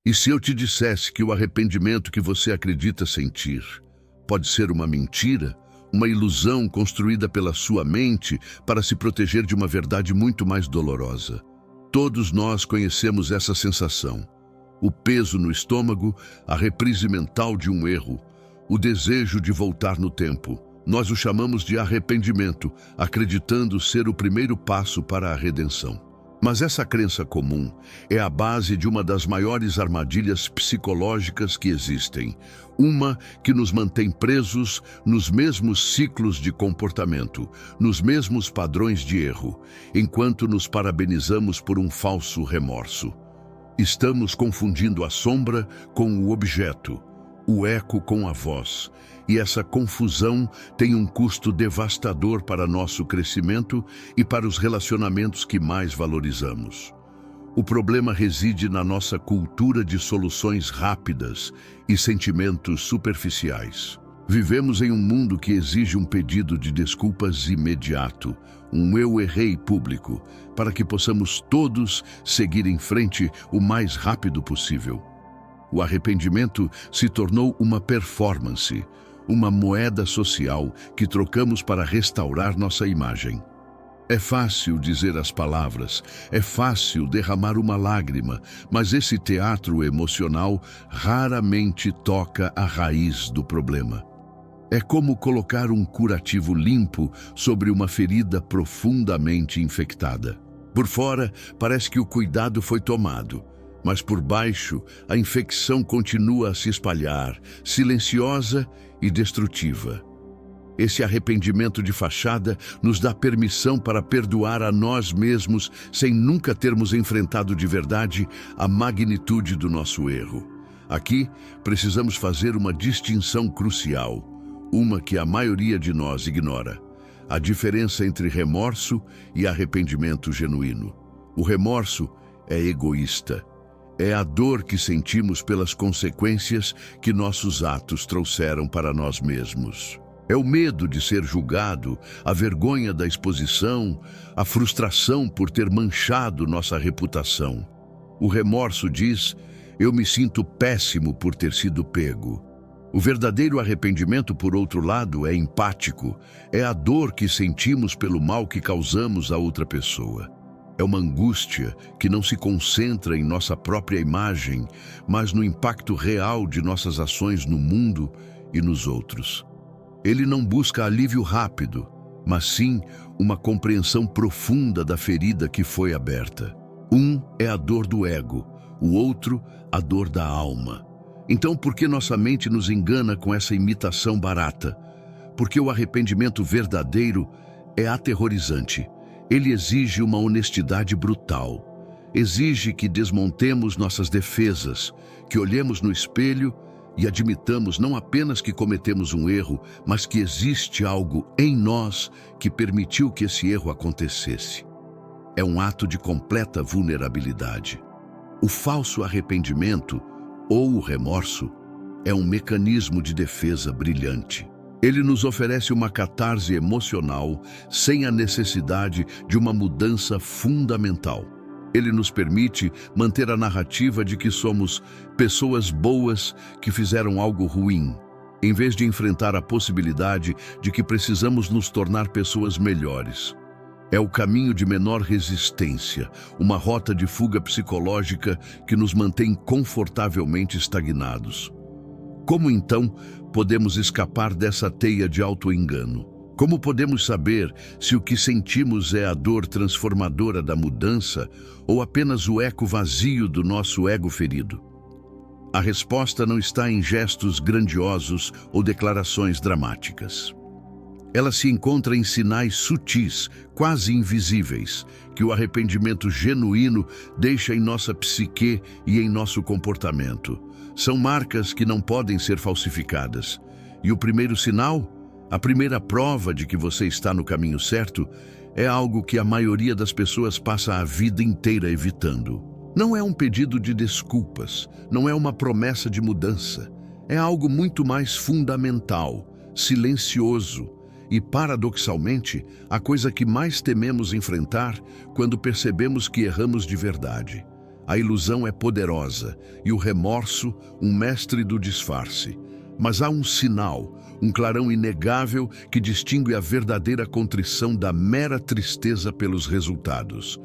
E se eu te dissesse que o arrependimento que você acredita sentir pode ser uma mentira, uma ilusão construída pela sua mente para se proteger de uma verdade muito mais dolorosa? Todos nós conhecemos essa sensação. O peso no estômago, a reprise mental de um erro, o desejo de voltar no tempo. Nós o chamamos de arrependimento, acreditando ser o primeiro passo para a redenção. Mas essa crença comum é a base de uma das maiores armadilhas psicológicas que existem. Uma que nos mantém presos nos mesmos ciclos de comportamento, nos mesmos padrões de erro, enquanto nos parabenizamos por um falso remorso. Estamos confundindo a sombra com o objeto, o eco com a voz, e essa confusão tem um custo devastador para nosso crescimento e para os relacionamentos que mais valorizamos. O problema reside na nossa cultura de soluções rápidas e sentimentos superficiais. Vivemos em um mundo que exige um pedido de desculpas imediato, um eu errei público, para que possamos todos seguir em frente o mais rápido possível. O arrependimento se tornou uma performance, uma moeda social que trocamos para restaurar nossa imagem. É fácil dizer as palavras, é fácil derramar uma lágrima, mas esse teatro emocional raramente toca a raiz do problema. É como colocar um curativo limpo sobre uma ferida profundamente infectada. Por fora, parece que o cuidado foi tomado, mas por baixo, a infecção continua a se espalhar, silenciosa e destrutiva. Esse arrependimento de fachada nos dá permissão para perdoar a nós mesmos sem nunca termos enfrentado de verdade a magnitude do nosso erro. Aqui, precisamos fazer uma distinção crucial, uma que a maioria de nós ignora: a diferença entre remorso e arrependimento genuíno. O remorso é egoísta. É a dor que sentimos pelas consequências que nossos atos trouxeram para nós mesmos. É o medo de ser julgado, a vergonha da exposição, a frustração por ter manchado nossa reputação. O remorso diz: eu me sinto péssimo por ter sido pego. O verdadeiro arrependimento, por outro lado, é empático. É a dor que sentimos pelo mal que causamos a outra pessoa. É uma angústia que não se concentra em nossa própria imagem, mas no impacto real de nossas ações no mundo e nos outros. Ele não busca alívio rápido, mas sim uma compreensão profunda da ferida que foi aberta. Um é a dor do ego, o outro a dor da alma. Então, por que nossa mente nos engana com essa imitação barata? Porque o arrependimento verdadeiro é aterrorizante. Ele exige uma honestidade brutal. Exige que desmontemos nossas defesas, que olhemos no espelho e admitamos não apenas que cometemos um erro, mas que existe algo em nós que permitiu que esse erro acontecesse. É um ato de completa vulnerabilidade. O falso arrependimento, ou o remorso, é um mecanismo de defesa brilhante. Ele nos oferece uma catarse emocional sem a necessidade de uma mudança fundamental. Ele nos permite manter a narrativa de que somos pessoas boas que fizeram algo ruim, em vez de enfrentar a possibilidade de que precisamos nos tornar pessoas melhores. É o caminho de menor resistência, uma rota de fuga psicológica que nos mantém confortavelmente estagnados. Como então podemos escapar dessa teia de auto-engano? Como podemos saber se o que sentimos é a dor transformadora da mudança ou apenas o eco vazio do nosso ego ferido? A resposta não está em gestos grandiosos ou declarações dramáticas. Ela se encontra em sinais sutis, quase invisíveis, que o arrependimento genuíno deixa em nossa psique e em nosso comportamento. São marcas que não podem ser falsificadas. E o primeiro sinal, a primeira prova de que você está no caminho certo, é algo que a maioria das pessoas passa a vida inteira evitando. Não é um pedido de desculpas, não é uma promessa de mudança. É algo muito mais fundamental, silencioso e, paradoxalmente, a coisa que mais tememos enfrentar quando percebemos que erramos de verdade. A ilusão é poderosa e o remorso, um mestre do disfarce. Mas há um sinal, um clarão inegável que distingue a verdadeira contrição da mera tristeza pelos resultados.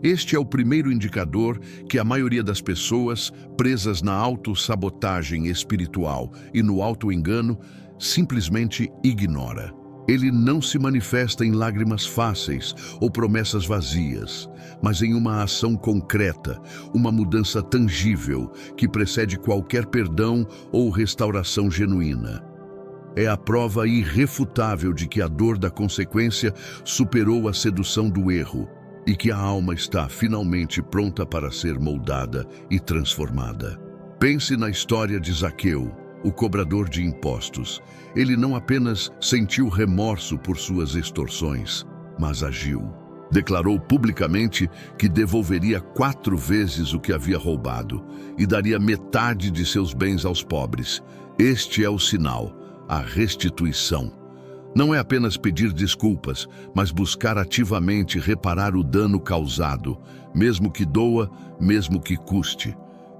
Este é o primeiro indicador que a maioria das pessoas, presas na autossabotagem espiritual e no autoengano, simplesmente ignora. Ele não se manifesta em lágrimas fáceis ou promessas vazias, mas em uma ação concreta, uma mudança tangível que precede qualquer perdão ou restauração genuína. É a prova irrefutável de que a dor da consequência superou a sedução do erro e que a alma está finalmente pronta para ser moldada e transformada. Pense na história de Zaqueu, o cobrador de impostos. Ele não apenas sentiu remorso por suas extorsões, mas agiu. Declarou publicamente que devolveria 4 vezes o que havia roubado e daria metade de seus bens aos pobres. Este é o sinal, a restituição. Não é apenas pedir desculpas, mas buscar ativamente reparar o dano causado, mesmo que doa, mesmo que custe.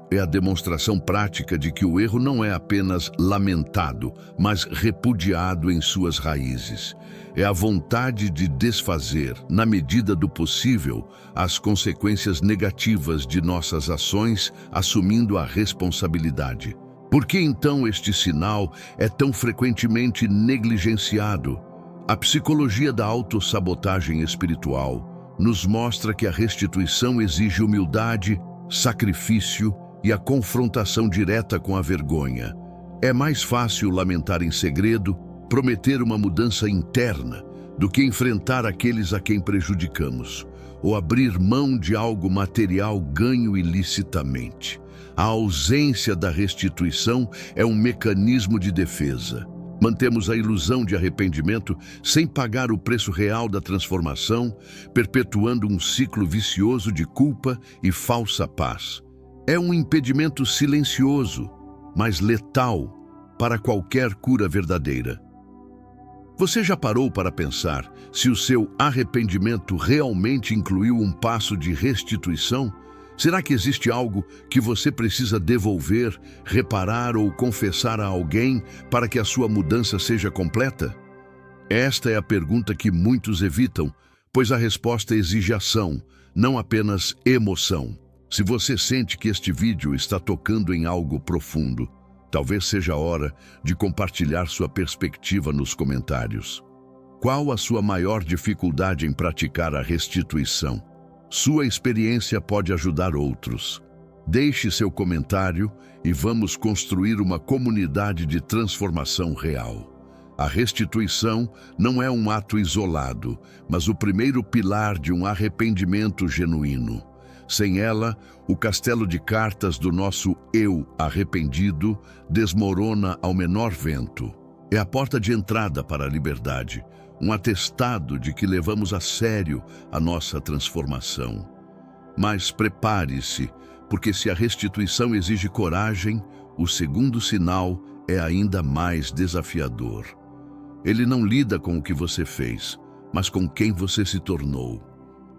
É a demonstração prática de que o erro não é apenas lamentado, mas repudiado em suas raízes. É a vontade de desfazer, na medida do possível, as consequências negativas de nossas ações, assumindo a responsabilidade. Por que então este sinal é tão frequentemente negligenciado? A psicologia da autossabotagem espiritual nos mostra que a restituição exige humildade, sacrifício e a confrontação direta com a vergonha. É mais fácil lamentar em segredo, prometer uma mudança interna, do que enfrentar aqueles a quem prejudicamos, ou abrir mão de algo material ganho ilicitamente. A ausência da restituição é um mecanismo de defesa. Mantemos a ilusão de arrependimento sem pagar o preço real da transformação, perpetuando um ciclo vicioso de culpa e falsa paz. É um impedimento silencioso, mas letal para qualquer cura verdadeira. Você já parou para pensar se o seu arrependimento realmente incluiu um passo de restituição? Será que existe algo que você precisa devolver, reparar ou confessar a alguém para que a sua mudança seja completa? Esta é a pergunta que muitos evitam, pois a resposta exige ação, não apenas emoção. Se você sente que este vídeo está tocando em algo profundo, talvez seja a hora de compartilhar sua perspectiva nos comentários. Qual a sua maior dificuldade em praticar a restituição? Sua experiência pode ajudar outros. Deixe seu comentário e vamos construir uma comunidade de transformação real. A restituição não é um ato isolado, mas o primeiro pilar de um arrependimento genuíno. Sem ela, o castelo de cartas do nosso eu arrependido desmorona ao menor vento. É a porta de entrada para a liberdade, um atestado de que levamos a sério a nossa transformação. Mas prepare-se, porque se a restituição exige coragem, o segundo sinal é ainda mais desafiador. Ele não lida com o que você fez, mas com quem você se tornou.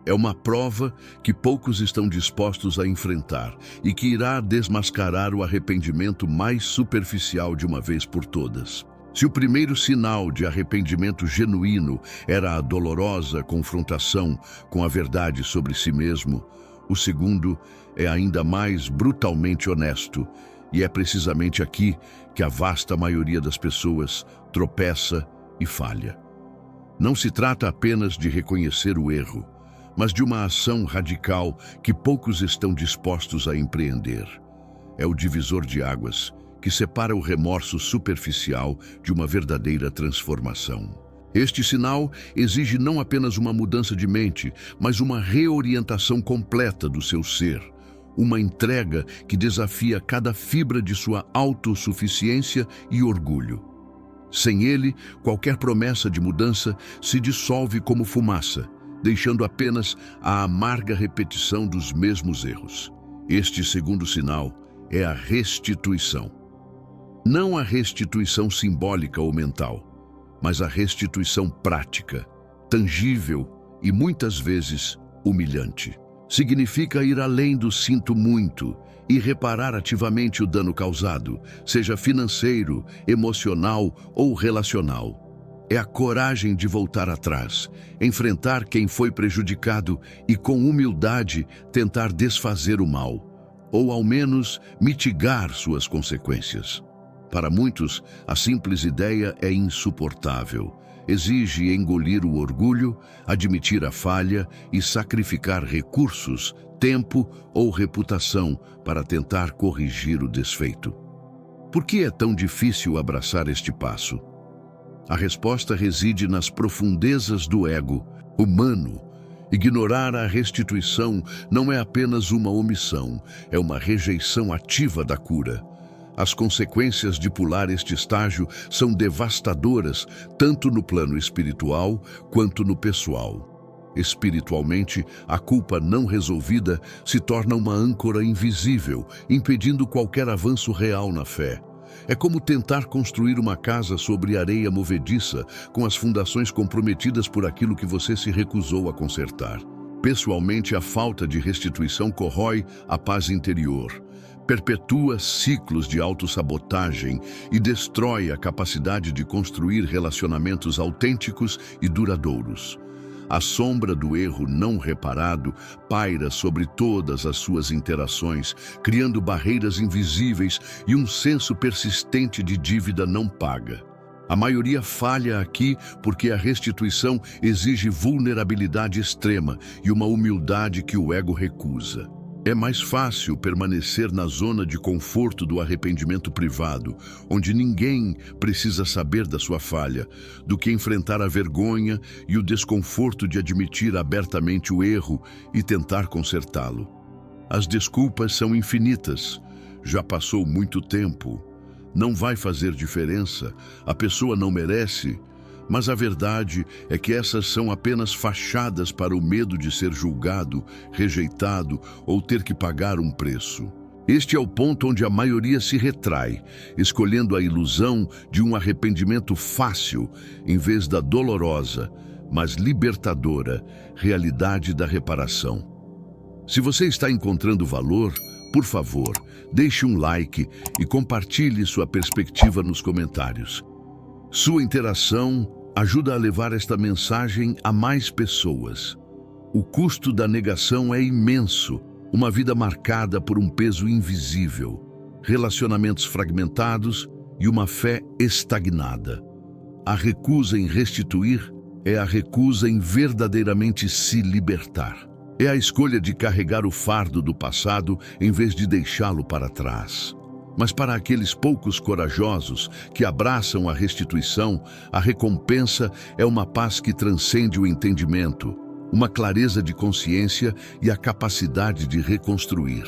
É uma prova que poucos estão dispostos a enfrentar e que irá desmascarar o arrependimento mais superficial de uma vez por todas. Se o primeiro sinal de arrependimento genuíno era a dolorosa confrontação com a verdade sobre si mesmo, o segundo é ainda mais brutalmente honesto, e é precisamente aqui que a vasta maioria das pessoas tropeça e falha. Não se trata apenas de reconhecer o erro, mas de uma ação radical que poucos estão dispostos a empreender. É o divisor de águas que separa o remorso superficial de uma verdadeira transformação. Este sinal exige não apenas uma mudança de mente, mas uma reorientação completa do seu ser, uma entrega que desafia cada fibra de sua autossuficiência e orgulho. Sem ele, qualquer promessa de mudança se dissolve como fumaça, deixando apenas a amarga repetição dos mesmos erros. Este segundo sinal é a restituição. Não a restituição simbólica ou mental, mas a restituição prática, tangível e muitas vezes humilhante. Significa ir além do sinto muito e reparar ativamente o dano causado, seja financeiro, emocional ou relacional. É a coragem de voltar atrás, enfrentar quem foi prejudicado e, com humildade, tentar desfazer o mal, ou ao menos mitigar suas consequências. Para muitos, a simples ideia é insuportável. Exige engolir o orgulho, admitir a falha e sacrificar recursos, tempo ou reputação para tentar corrigir o desfeito. Por que é tão difícil abraçar este passo? A resposta reside nas profundezas do ego humano. Ignorar a restituição não é apenas uma omissão, é uma rejeição ativa da cura. As consequências de pular este estágio são devastadoras, tanto no plano espiritual quanto no pessoal. Espiritualmente, a culpa não resolvida se torna uma âncora invisível, impedindo qualquer avanço real na fé. É como tentar construir uma casa sobre areia movediça, com as fundações comprometidas por aquilo que você se recusou a consertar. Pessoalmente, a falta de restituição corrói a paz interior, perpetua ciclos de autossabotagem e destrói a capacidade de construir relacionamentos autênticos e duradouros. A sombra do erro não reparado paira sobre todas as suas interações, criando barreiras invisíveis e um senso persistente de dívida não paga. A maioria falha aqui porque a restituição exige vulnerabilidade extrema e uma humildade que o ego recusa. É mais fácil permanecer na zona de conforto do arrependimento privado, onde ninguém precisa saber da sua falha, do que enfrentar a vergonha e o desconforto de admitir abertamente o erro e tentar consertá-lo. As desculpas são infinitas. Já passou muito tempo. Não vai fazer diferença. A pessoa não merece. Mas a verdade é que essas são apenas fachadas para o medo de ser julgado, rejeitado ou ter que pagar um preço. Este é o ponto onde a maioria se retrai, escolhendo a ilusão de um arrependimento fácil em vez da dolorosa, mas libertadora, realidade da reparação. Se você está encontrando valor, por favor, deixe um like e compartilhe sua perspectiva nos comentários. Sua interação ajuda a levar esta mensagem a mais pessoas. O custo da negação é imenso, uma vida marcada por um peso invisível, relacionamentos fragmentados e uma fé estagnada. A recusa em restituir é a recusa em verdadeiramente se libertar. É a escolha de carregar o fardo do passado em vez de deixá-lo para trás. Mas para aqueles poucos corajosos que abraçam a restituição, a recompensa é uma paz que transcende o entendimento, uma clareza de consciência e a capacidade de reconstruir.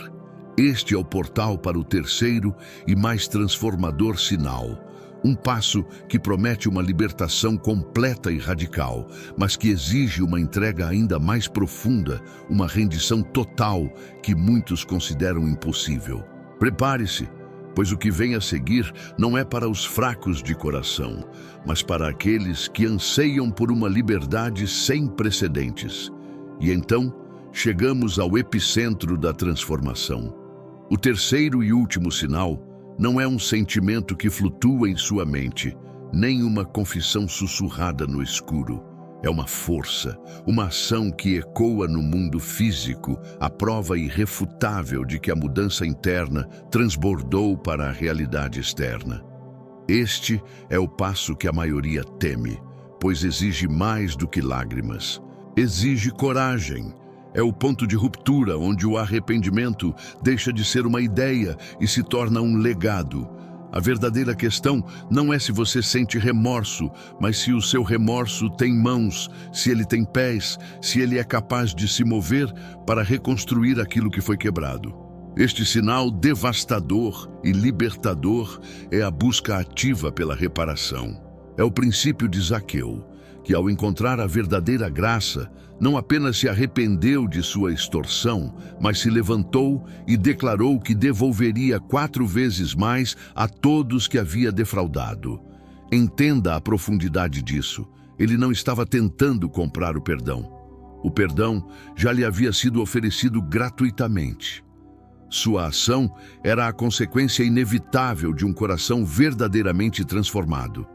Este é o portal para o terceiro e mais transformador sinal. Um passo que promete uma libertação completa e radical, mas que exige uma entrega ainda mais profunda, uma rendição total que muitos consideram impossível. Prepare-se, pois o que vem a seguir não é para os fracos de coração, mas para aqueles que anseiam por uma liberdade sem precedentes. E então, chegamos ao epicentro da transformação. O terceiro e último sinal não é um sentimento que flutua em sua mente, nem uma confissão sussurrada no escuro. É uma força, uma ação que ecoa no mundo físico, a prova irrefutável de que a mudança interna transbordou para a realidade externa. Este é o passo que a maioria teme, pois exige mais do que lágrimas. Exige coragem. É o ponto de ruptura onde o arrependimento deixa de ser uma ideia e se torna um legado. A verdadeira questão não é se você sente remorso, mas se o seu remorso tem mãos, se ele tem pés, se ele é capaz de se mover para reconstruir aquilo que foi quebrado. Este sinal devastador e libertador é a busca ativa pela reparação. É o princípio de Zaqueu, que ao encontrar a verdadeira graça, não apenas se arrependeu de sua extorsão, mas se levantou e declarou que devolveria 4 vezes mais a todos que havia defraudado. Entenda a profundidade disso. Ele não estava tentando comprar o perdão. O perdão já lhe havia sido oferecido gratuitamente. Sua ação era a consequência inevitável de um coração verdadeiramente transformado.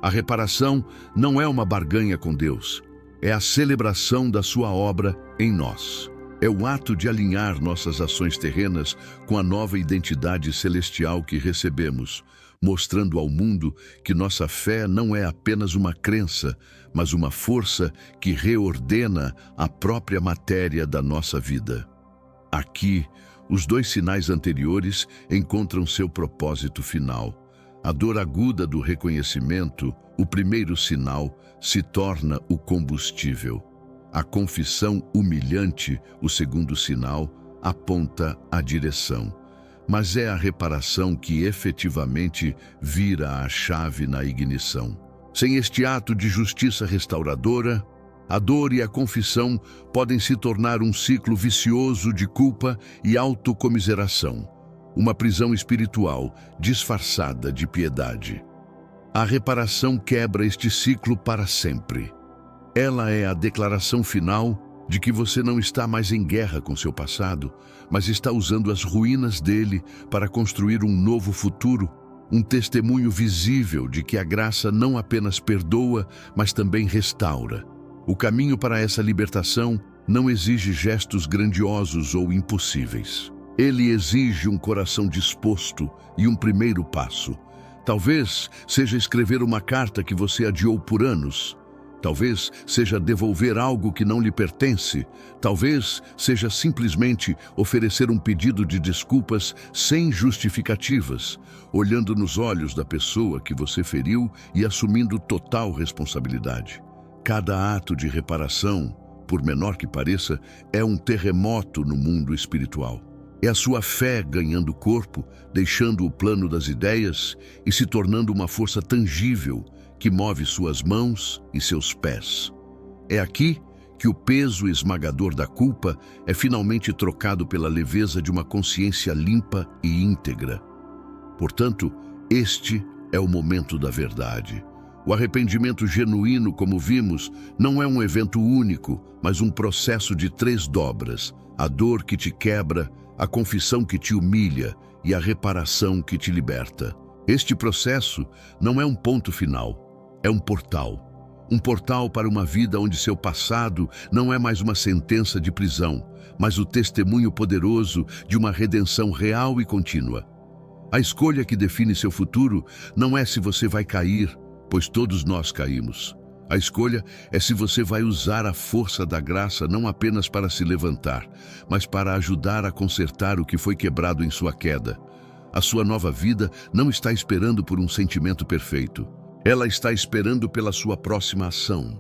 A reparação não é uma barganha com Deus, é a celebração da sua obra em nós. É o ato de alinhar nossas ações terrenas com a nova identidade celestial que recebemos, mostrando ao mundo que nossa fé não é apenas uma crença, mas uma força que reordena a própria matéria da nossa vida. Aqui, os dois sinais anteriores encontram seu propósito final. A dor aguda do reconhecimento, o primeiro sinal, se torna o combustível. A confissão humilhante, o segundo sinal, aponta a direção. Mas é a reparação que efetivamente vira a chave na ignição. Sem este ato de justiça restauradora, a dor e a confissão podem se tornar um ciclo vicioso de culpa e autocomiseração, uma prisão espiritual disfarçada de piedade. A reparação quebra este ciclo para sempre. Ela é a declaração final de que você não está mais em guerra com seu passado, mas está usando as ruínas dele para construir um novo futuro, um testemunho visível de que a graça não apenas perdoa, mas também restaura. O caminho para essa libertação não exige gestos grandiosos ou impossíveis. Ele exige um coração disposto e um primeiro passo. Talvez seja escrever uma carta que você adiou por anos. Talvez seja devolver algo que não lhe pertence. Talvez seja simplesmente oferecer um pedido de desculpas sem justificativas, olhando nos olhos da pessoa que você feriu e assumindo total responsabilidade. Cada ato de reparação, por menor que pareça, é um terremoto no mundo espiritual. É a sua fé ganhando corpo, deixando o plano das ideias e se tornando uma força tangível que move suas mãos e seus pés. É aqui que o peso esmagador da culpa é finalmente trocado pela leveza de uma consciência limpa e íntegra. Portanto, este é o momento da verdade. O arrependimento genuíno, como vimos, não é um evento único, mas um processo de 3 dobras: a dor que te quebra, a confissão que te humilha e a reparação que te liberta. Este processo não é um ponto final, é um portal. Um portal para uma vida onde seu passado não é mais uma sentença de prisão, mas o testemunho poderoso de uma redenção real e contínua. A escolha que define seu futuro não é se você vai cair, pois todos nós caímos. A escolha é se você vai usar a força da graça não apenas para se levantar, mas para ajudar a consertar o que foi quebrado em sua queda. A sua nova vida não está esperando por um sentimento perfeito. Ela está esperando pela sua próxima ação.